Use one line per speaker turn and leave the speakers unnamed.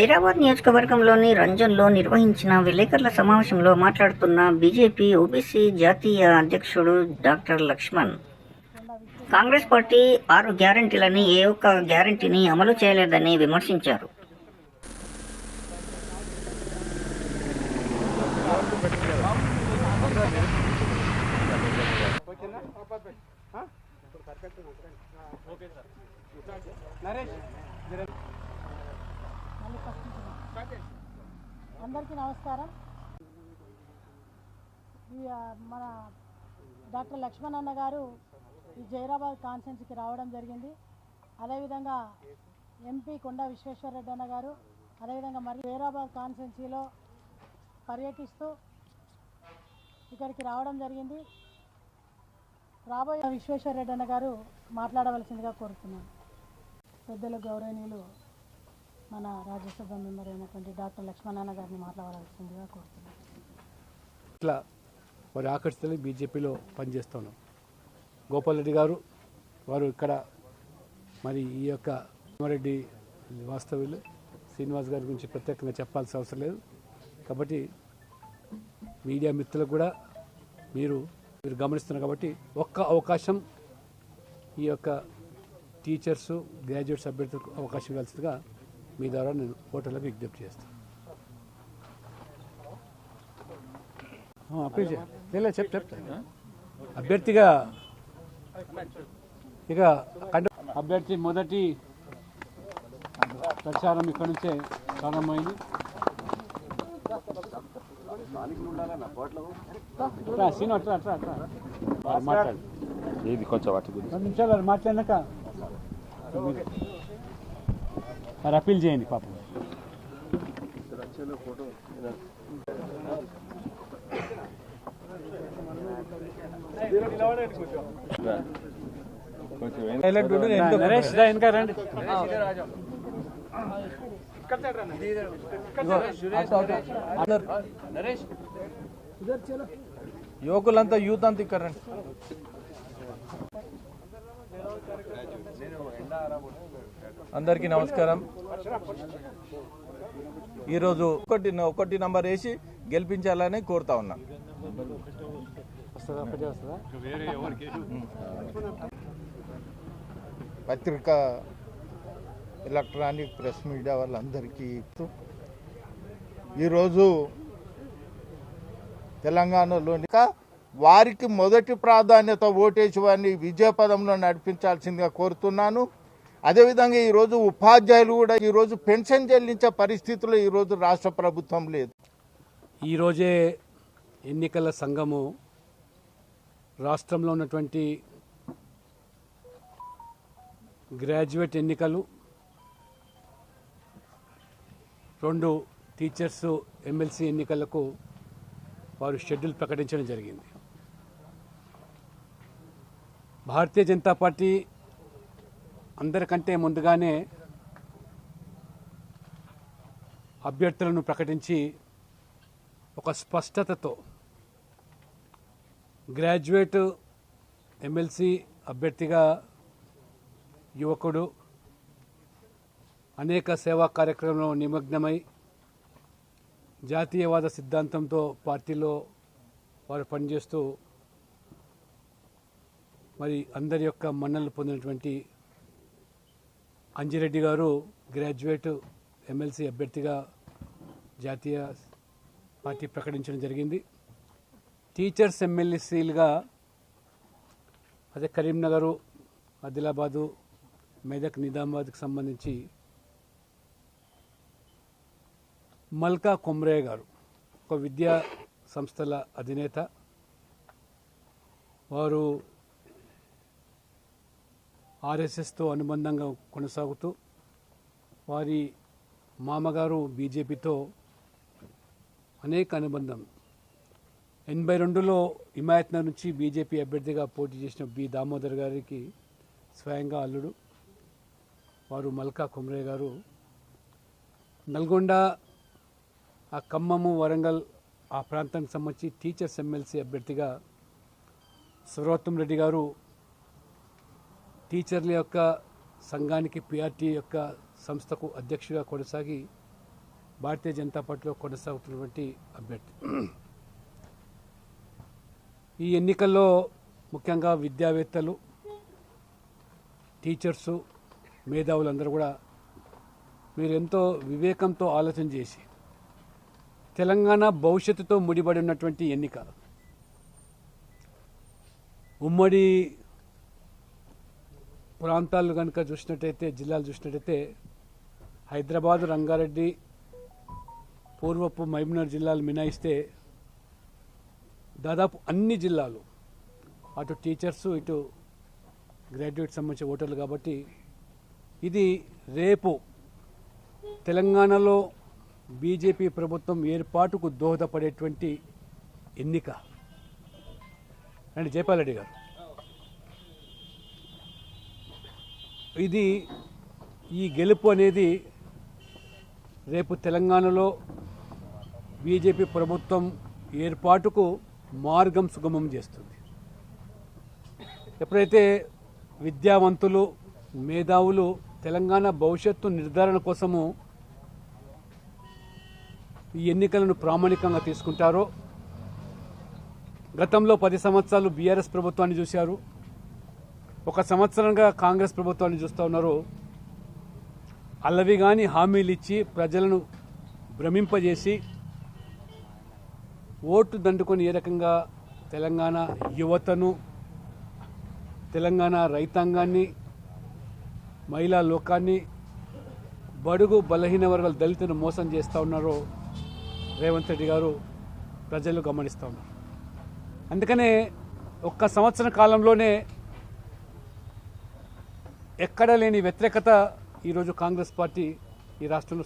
జైరాబాద్ నియోజకవర్గంలోని రంజన్లో నిర్వహించిన విలేకరుల సమావేశంలో మాట్లాడుతున్న బీజేపీ ఓబీసీ జాతీయ అధ్యక్షుడు డాక్టర్ లక్ష్మణ్, కాంగ్రెస్ పార్టీ 6 గ్యారంటీలని ఏ ఒక్క గ్యారంటీని అమలు చేయలేదని విమర్శించారు.
అందరికీ నమస్కారం. మన డాక్టర్ లక్ష్మణ్ అన్న గారు ఈ జైరాబాద్ కాన్స్టిట్యున్సీకి రావడం జరిగింది. అదేవిధంగా ఎంపీ కొండా విశ్వేశ్వరరెడ్డి అన్న గారు అదేవిధంగా మరి జైరాబాద్ కాన్స్టిట్యున్సీలో పర్యటిస్తూ ఇక్కడికి రావడం జరిగింది. రాబోయే విశ్వేశ్వరరెడ్డి అన్న గారు మాట్లాడవలసిందిగా కోరుతున్నాను. పెద్దల గౌరవనీయులు మన రాజ్యసభ మెంబర్ అయినటువంటి డాక్టర్ లక్ష్మణ్ అన్న గారిని మాట్లాడవలసిందిగా కోరుతున్నాను.
ఇట్లా వారి ఆకర్షితులు బీజేపీలో పనిచేస్తున్నాం. గోపాల్ రెడ్డి గారు వారు ఇక్కడ మరి ఈ యొక్క రెడ్డి వాస్తవ్యులు శ్రీనివాస్ గారి గురించి ప్రత్యేకంగా చెప్పాల్సిన అవసరం లేదు. కాబట్టి మీడియా మిత్రులకు కూడా మీరు గమనిస్తున్నారు. కాబట్టి ఒక్క అవకాశం ఈ యొక్క టీచర్సు గ్రాడ్యుయేట్స్ అభ్యర్థులకు అవకాశం కలిసిగా మీ ద్వారా నేను ఓటర్లకు విజ్ఞప్తి చేస్తాను. చెప్తాను అభ్యర్థిగా ఇక అభ్యర్థి మొదటి ప్రచారం ఇక్కడ నుంచే ప్రారంభమైంది. మాట్లాడు
ఏది కొంచెం వాటి గురించి
2 నిమిషాలు మాట్లాడినాక మరి అప్పీల్ చేయండి పాపం. నరేష్ ఇంకా రండి.
యువకులంతా యూత్ అంతా ఇక్కడ రండి. అందరికీ నమస్కారం. ఈరోజు ఒకటి నంబర్ వేసి గెలిపించాలని కోరుతా ఉన్నా.
పత్రికా ఎలక్ట్రానిక్ ప్రెస్ మీడియా వాళ్ళందరికీ ఈరోజు తెలంగాణలోని వారికి మొదటి ప్రాధాన్యత ఓటేసి వారిని విజయపదంలో నడిపించాల్సిందిగా కోరుతున్నాను. అదేవిధంగా ఈరోజు ఉపాధ్యాయులు కూడా ఈరోజు పెన్షన్ చెల్లించే పరిస్థితుల్లో ఈరోజు రాష్ట్ర ప్రభుత్వం లేదు.
ఈరోజే ఎన్నికల సంఘము రాష్ట్రంలో ఉన్నటువంటి గ్రాడ్యుయేట్ ఎన్నికలు, 2 టీచర్స్ ఎమ్మెల్సీ ఎన్నికలకు వారు షెడ్యూల్ ప్రకటించడం జరిగింది. భారతీయ జనతా పార్టీ అందరికంటే ముందుగానే అభ్యర్థులను ప్రకటించి ఒక స్పష్టతతో గ్రాడ్యుయేట్ ఎమ్మెల్సీ అభ్యర్థిగా యువకుడు అనేక సేవా కార్యక్రమంలో నిమగ్నమై జాతీయవాద సిద్ధాంతంతో పార్టీలో వారు పనిచేస్తూ మరి అందరి యొక్క మన్ననలు పొందినటువంటి అంజిరెడ్డి గారు గ్రాడ్యుయేట్ ఎమ్మెల్సీ అభ్యర్థిగా జాతీయ పార్టీ ప్రకటించడం జరిగింది. టీచర్స్ ఎమ్మెల్సీలుగా అదే కరీంనగరు, ఆదిలాబాదు, మెదక్, నిజామాబాద్కి సంబంధించి మల్కా కొమ్రే గారు ఒక విద్యా సంస్థల అధినేత. వారు ఆర్ఎస్ఎస్తో అనుబంధంగా కొనసాగుతూ వారి మామగారు బీజేపీతో అనేక అనుబంధం. 82లో హిమాయత్నగర్ నుంచి బీజేపీ అభ్యర్థిగా పోటీ చేసిన బి దామోదర్ గారికి స్వయంగా అల్లుడు వారు మల్కా కొమ్రే గారు. నల్గొండ, ఆ ఖమ్మము, వరంగల్ ఆ ప్రాంతానికి సంబంధించి టీచర్స్ ఎమ్మెల్సీ అభ్యర్థిగా సర్వోత్తం రెడ్డి గారు టీచర్ల యొక్క సంఘానికి, పిఆర్టీ యొక్క సంస్థకు అధ్యక్షుడిగా కొనసాగి భారతీయ జనతా పార్టీలో కొనసాగుతున్నటువంటి అభ్యర్థి. ఈ ఎన్నికల్లో ముఖ్యంగా విద్యావేత్తలు, టీచర్సు, మేధావులందరూ కూడా మీరు ఎంతో వివేకంతో ఆలోచన చేసి తెలంగాణ భవిష్యత్తుతో ముడిపడి ఉన్నటువంటి ఎన్నిక. ఉమ్మడి ప్రాంతాలు కనుక చూసినట్టయితే, జిల్లాలు చూసినట్టయితే హైదరాబాద్, రంగారెడ్డి, పూర్వపు మహబూబ్నగర్ జిల్లాలు మినాయిస్తే దాదాపు అన్ని జిల్లాలు అటు టీచర్సు ఇటు గ్రాడ్యుయేట్ సంబంధించిన ఓటర్లు. కాబట్టి ఇది రేపు తెలంగాణలో బీజేపీ ప్రభుత్వం ఏర్పాటుకు దోహదపడేటువంటి ఎన్నిక అండి జైపాల్ రెడ్డి గారు. ఇది ఈ గెలుపు అనేది రేపు తెలంగాణలో బీజేపీ ప్రభుత్వం ఏర్పాటుకు మార్గం సుగమం చేస్తుంది. ఎప్పుడైతే విద్యావంతులు, మేధావులు తెలంగాణ భవిష్యత్తు నిర్ధారణ కోసము ఈ ఎన్నికలను ప్రామాణికంగా తీసుకుంటారో, గతంలో 10 సంవత్సరాలు బీఆర్ఎస్ ప్రభుత్వాన్ని చూశారు, 1 సంవత్సరంగా కాంగ్రెస్ ప్రభుత్వాన్ని చూస్తూ ఉన్నారు. అల్లవి కానీ హామీలు ఇచ్చి ప్రజలను భ్రమింపజేసి ఓటు దండుకొని ఏ రకంగా తెలంగాణ యువతను, తెలంగాణ రైతాంగాన్ని, మహిళా లోకాన్ని, బడుగు బలహీన వర్గాల దళితులను మోసం చేస్తూ ఉన్నారో రేవంత్ రెడ్డి గారు ప్రజలు గమనిస్తూ ఉన్నారు. అందుకనే 1 సంవత్సర కాలంలోనే ఎక్కడ లేని వ్యతిరేకత ఈరోజు కాంగ్రెస్ పార్టీ ఈ రాష్ట్రంలో